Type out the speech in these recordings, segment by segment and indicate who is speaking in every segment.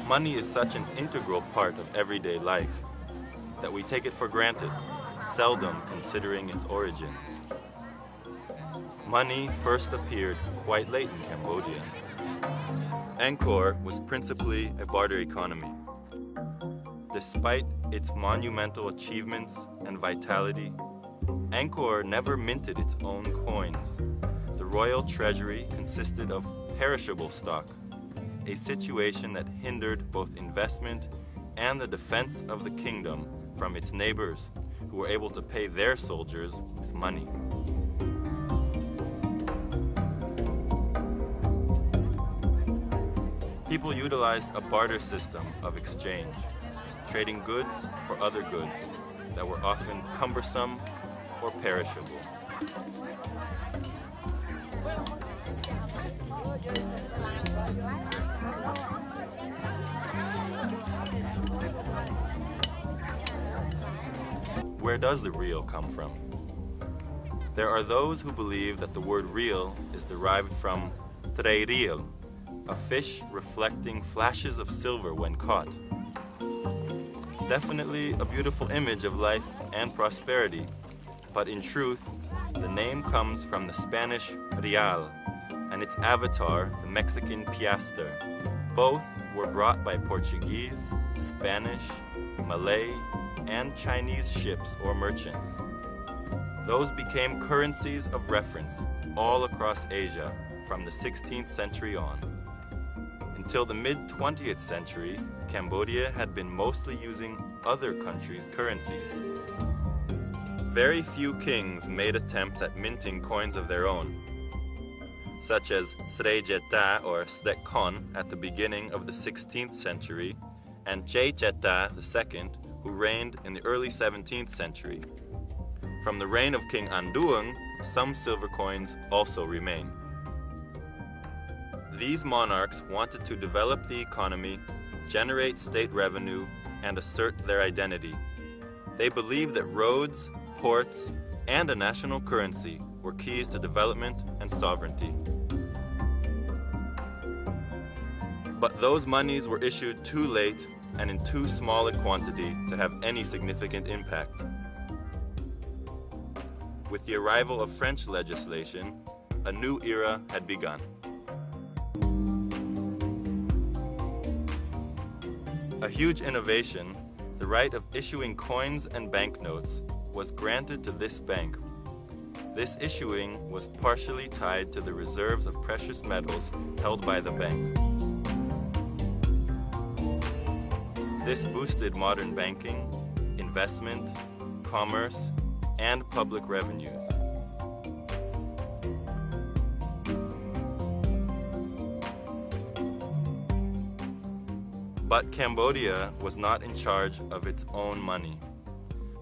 Speaker 1: Money is such an integral part of everyday life that we take it for granted, seldom considering its origins. Money first appeared quite late in Cambodia. Angkor was principally a barter economy. Despite its monumental achievements and vitality, Angkor never minted its own coins. The royal treasury consisted of perishable stock, a situation that hindered both investment and the defense of the kingdom from its neighbors, who were able to pay their soldiers with money. People utilized a barter system of exchange, trading goods for other goods that were often cumbersome or perishable. Where does the real come from? There are those who believe that the word real is derived from Khmer Riel, a fish reflecting flashes of silver when caught. Definitely a beautiful image of life and prosperity, but in truth, the name comes from the Spanish Real and its avatar, the Mexican Piastre. Both were brought by Portuguese, Spanish, Malay, and Chinese ships or merchants. Those became currencies of reference all across Asia from the 16th century on. Until the mid-20th century, Cambodia had been mostly using other countries' currencies. Very few kings made attempts at minting coins of their own, such as Sre Jeta or Sdek Kon at the beginning of the 16th century, and Che Cheta II, who reigned in the early 17th century. From the reign of King Anduang, some silver coins also remain. These monarchs wanted to develop the economy, generate state revenue, and assert their identity. They believed that roads, ports, and a national currency were keys to development and sovereignty. But those monies were issued too late and in too small a quantity to have any significant impact. With the arrival of French legislation, a new era had begun. A huge innovation, the right of issuing coins and banknotes, was granted to this bank. This issuing was partially tied to the reserves of precious metals held by the bank. This boosted modern banking, investment, commerce, and public revenues. But Cambodia was not in charge of its own money.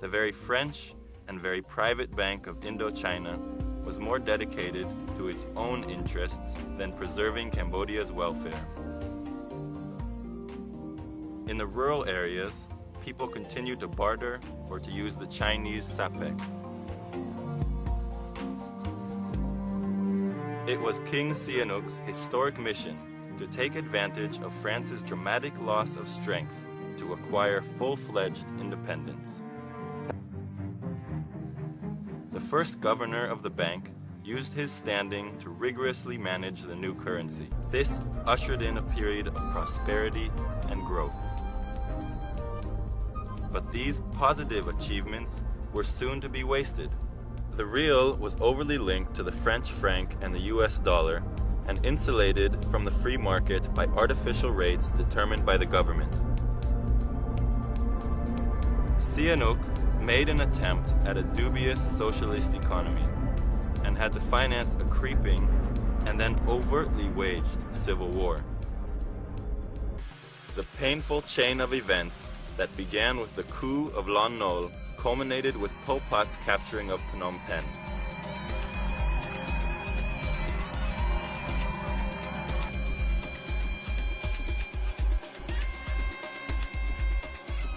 Speaker 1: The very French and very private Bank of Indochina was more dedicated to its own interests than preserving Cambodia's welfare. In the rural areas, people continued to barter or to use the Chinese sapek. It was King Sihanouk's historic mission to take advantage of France's dramatic loss of strength to acquire full-fledged independence. The first governor of the bank used his standing to rigorously manage the new currency. This ushered in a period of prosperity and growth. But these positive achievements were soon to be wasted. The real was overly linked to the French franc and the US dollar and insulated from the free market by artificial rates determined by the government. Sihanouk made an attempt at a dubious socialist economy and had to finance a creeping and then overtly waged civil war. The painful chain of events that began with the coup of Lon Nol culminated with Pol Pot's capturing of Phnom Penh.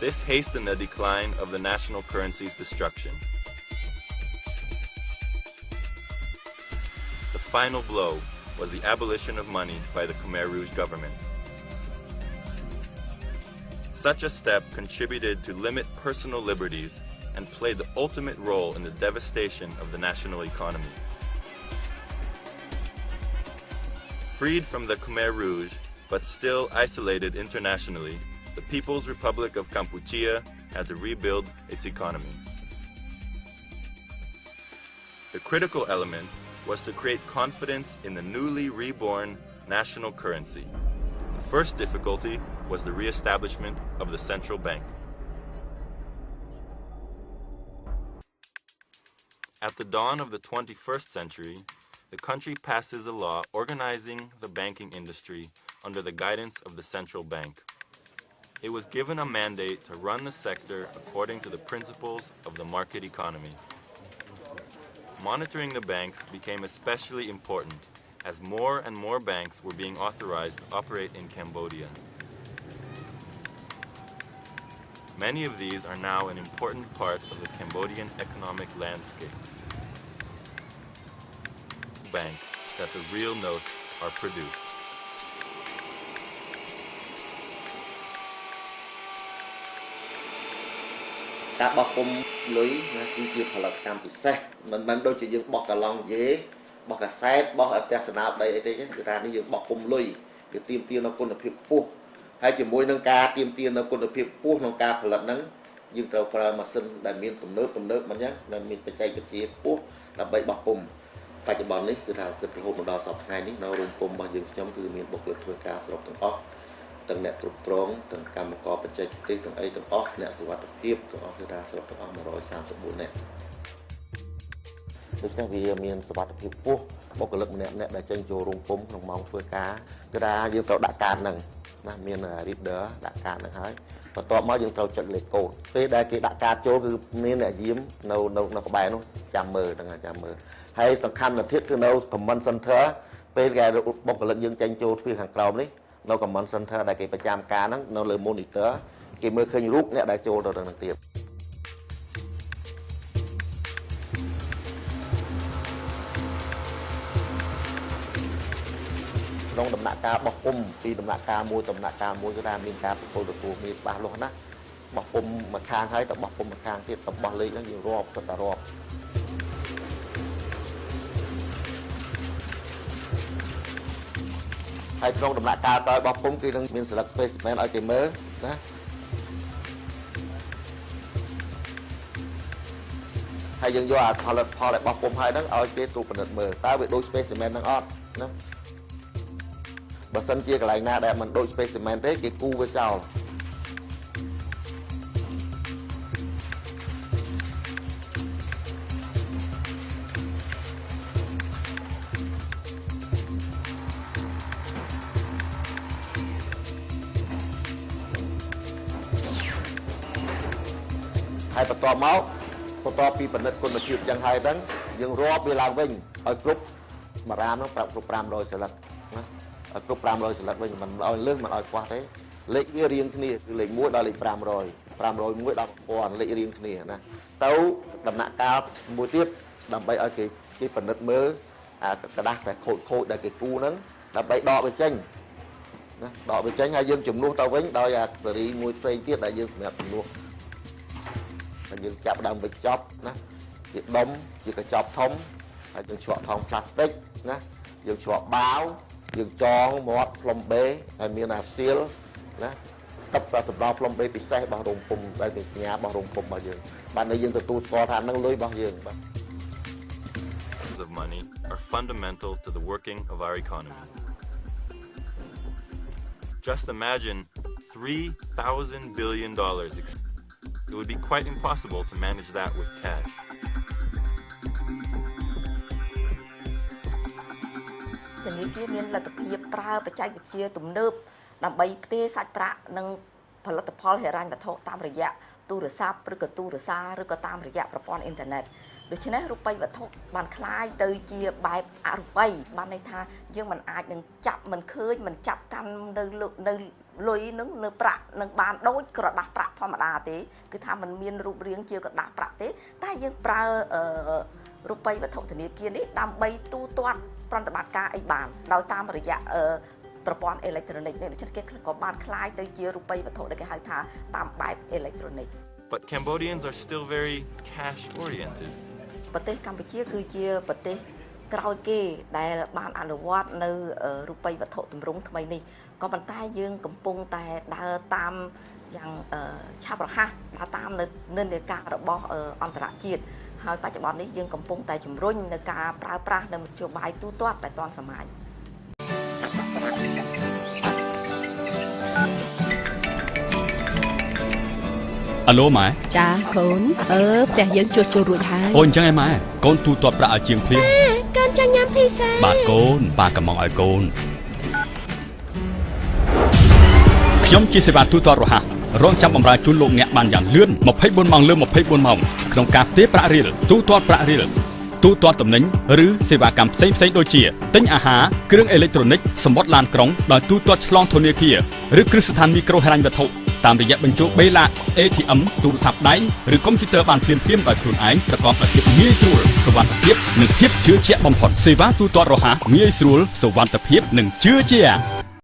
Speaker 1: This hastened the decline of the national currency's destruction. The final blow was the abolition of money by the Khmer Rouge government. Such a step contributed to limit personal liberties and played the ultimate role in the devastation of the national economy. Freed from the Khmer Rouge, but still isolated internationally, the People's Republic of Kampuchea had to rebuild its economy. The critical element was to create confidence in the newly reborn national currency. The first difficulty was the re-establishment of the central bank. At the dawn of the 21st century, the country passes a law organizing the banking industry under the guidance of the central bank. It was given a mandate to run the sector according to the principles of the market economy. Monitoring the banks became especially important as more and more banks were being authorized to operate in Cambodia. Many of these are now an important part of the Cambodian economic landscape. Banks that the real notes are produced.
Speaker 2: ការបោះពុំលុយណាគឺជាផលិតកម្មពិសេសមិនមែនដូចជាយើងបោះកឡង់យេបោះកាសែតបោះអត្តសនាដីអីទេគឺថានេះយើងបោះពុំលុយគឺទាមទារនៅគុណភាពខ្ពស់ហើយជាមួយនឹងការទាមទារនៅគុណភាពខ្ពស់ក្នុងការផលិតហ្នឹងយើងត្រូវប្រើម៉ាស៊ីនដែលមានទំនើបមិនអញ្ចឹងដែលមានបច្ចេកវិទ្យាខ្ពស់ដើម្បីបោះពុំបច្ចុប្បន្ននេះគឺថាគិតរហូតមកដល់សប្តាហ៍ថ្ងៃនេះនៅរោងពុំរបស់យើងខ្ញុំគឺមានបុគ្គលិកធ្វើការស្រុកទាំងអស់ ទាំងអ្នកគ្រប់គ្រងទាំងកម្មករបច្ចេកទេសទាំងអីទាំងអស់អ្នកសុវត្ថិភាពទាំងអស់គឺថាស្រុកទាំងអស់ 134 នាក់ដូច្នេះវាមានសុវត្ថិភាពខ្ពស់បុគ្គលិកម្នាក់ដែលចេញចូលរោងពុំក្នុងម៉ោងធ្វើការគឺថាយើងត្រូវដាក់កាតហ្នឹងណាមាន reader ដាក់កាតហ្នឹងហើយបន្ទាប់មកយើងត្រូវចុចលេខកូដពេលដែលគេដាក់កាតចូលគឺមានអ្នកយាមនៅក្បែរនោះចាំមើលហ្នឹងចាំមើលហើយសំខាន់ទៅទៀតគឺនៅ command center ពេលគេបុគ្គលិកយើងចេញចូលទ្វារខាងក្រោមនេះ នៅ command center ដែលគេប្រចាំការហ្នឹងនៅលើ monitor គេមើលឃើញរូបអ្នកដែលចូលទៅនឹងទៀតក្នុងដំណាក់ការបោះពុំពីដំណាក់កាលមួយទៅដំណាក់កាលមួយគឺថាមានការប្រគល់ទទួលមានច្បាស់លាស់ណាស់បោះពុំមួយខាងហើយទៅបោះពុំមួយខាងទៀតទៅបោះលេខហ្នឹងយើងរាប់ទៅតែរាប់ ហើយក្នុងដំណាក់កាលតើបោះពុំគឺនឹងមានស្លឹក specimen ឲ្យគេមើលណាហើយយើងយកអាផលិតផលរបស់ពុំហើយហ្នឹងឲ្យគេត្រួតពិនិត្យមើលតើវាដូច specimen ហ្នឹងអត់ណាបើសិនជាកន្លែងណាដែលមិនដូច specimen ទេគេគូវាចោល ហើយបន្តមកបន្តពីពិនិត្យគុណភាពយ៉ាងហើយហ្នឹងយើងរាប់វាឡើងវិញឲ្យគ្រប់បារាមហ្នឹងប្រាប់គ្រប់ 500 ស្លឹកណាឲ្យគ្រប់ 500 ស្លឹកវិញមិនឲ្យលើសមិនឲ្យខ្វះទេលេខវារៀងគ្នាគឺលេខ 1 ដល់លេខ 500 501 ដល់ 1000 លេខរៀងគ្នាណាទៅដំណាក់កាលមួយទៀតដើម្បីឲ្យគេពិនិត្យមើលអាกระดาษតែខូចដែលគេគូហ្នឹងដើម្បីដកវាចេញណាដកវាចេញហើយយើងជំនួសទៅវិញដោយអាសេរីមួយផ្សេងទៀតដែលយើងសម្រាប់ជំនួស ហើយយើងចាប់ដើមវិចចប់ណាជាដុំជាកញ្ចប់ធំហើយយើងជ្រក់ថង់ផ្លាស្ទិកណាយើងជ្រក់បាវយើងចងមាត់ផ្លុំបេហើយមានអាសៀលណាទឹកប្រសម្រាប់ផ្លុំបេពិសេសរបស់រោងពុំដែលមានសញ្ញារបស់រោងពុំរបស់យើងបាទនៅយើងទទួលស្គាល់ថានឹងលុយរបស់យើងបាទ
Speaker 1: of money are fundamental to the working of our economy. Just imagine $3,000 billion. It would be quite impossible to manage that with cash.
Speaker 3: Internet. ដូច្នេះរូបិយវត្ថុបានคล้ายទៅជាបែបអរូបីបានន័យថាយើងមិនអាចនឹងចាប់មិនឃើញមិនចាប់កាន់នៅលុយនឹងនៅប្រាក់នឹងបានដូចក្រដាស់ប្រាក់ធម្មតាទេគឺថាมันមានរូបរាងជាក្រដាស់ប្រាក់ទេតែយើងប្រើរូបិយវត្ថុធនាគារនេះដើម្បីទូទាត់ប្រតិបត្តិការអីបានដោយតាមរយៈ ប្រព័ន្ធអេឡិចត្រូនិកនេះដូច្នេះគេក៏បានคล้ายទៅជារូបិយវត្ថុដែលគេហៅថាតាមបែបអេឡិចត្រូនិក
Speaker 1: But Cambodians are still very cash oriented.
Speaker 3: ប្រទេសកម្ពុជាគឺជាប្រទេសក្រោយគេដែលបានអនុវត្តនៅរូបិយវត្ថុទម្រង់ថ្មីនេះក៏ប៉ុន្តែយើងកំពុងតែដើរតាមយ៉ាងឆាប់រហ័សដើរតាមនិន្នាការរបស់អន្តរជាតិហើយបច្ចុប្បន្ននេះយើងកំពុងតែជំរុញនៅការប្រើប្រាស់នៅមធ្យោបាយទូទាត់ដែលទាន់សម័យ
Speaker 4: អាឡូម៉ែ
Speaker 5: ចាកូនផ្ទះយើងជួសជុលរួចហើយ
Speaker 4: អូអញ្ចឹងឯម៉ែកូនទូទាត់ប្រាក់ឲ្យជាងភ្លាម
Speaker 5: កូនចង់ញ៉ាំភីហ្សា
Speaker 4: បាទកូនប៉ាកំងឲ្យកូនខ្ញុំជាសេវាទូទាត់រហ័សរងចាំបម្រើជូនលោកអ្នកបានយ៉ាងលឿន24ម៉ោងលើ24ម៉ោងក្នុងការផ្ទេរប្រាក់រៀលទូទាត់ប្រាក់រៀលទូទាត់តំណែងឬសេវាកម្មផ្សេងៗដូចជាទិញអាហារគ្រឿងអេឡិចត្រូនិកសម្បត្តិឡានក្រុងដោយទូទាត់ឆ្លងធនាគារឬគ្រឹះស្ថានមីក្រូហិរញ្ញវត្ថុតាមរយៈបញ្ចូលបេឡា ATM ទូរស័ព្ទដៃឬកុំព្យូទ័របានភ្លាមៗដោយខ្លួនឯងប្រកបដោយភាពងាយស្រួលសុវត្ថិភាពនិងភាពជឿជាក់បំផុតសេវាទូទាត់រហ័សងាយស្រួលសុវត្ថិភាពនិងជឿជាក់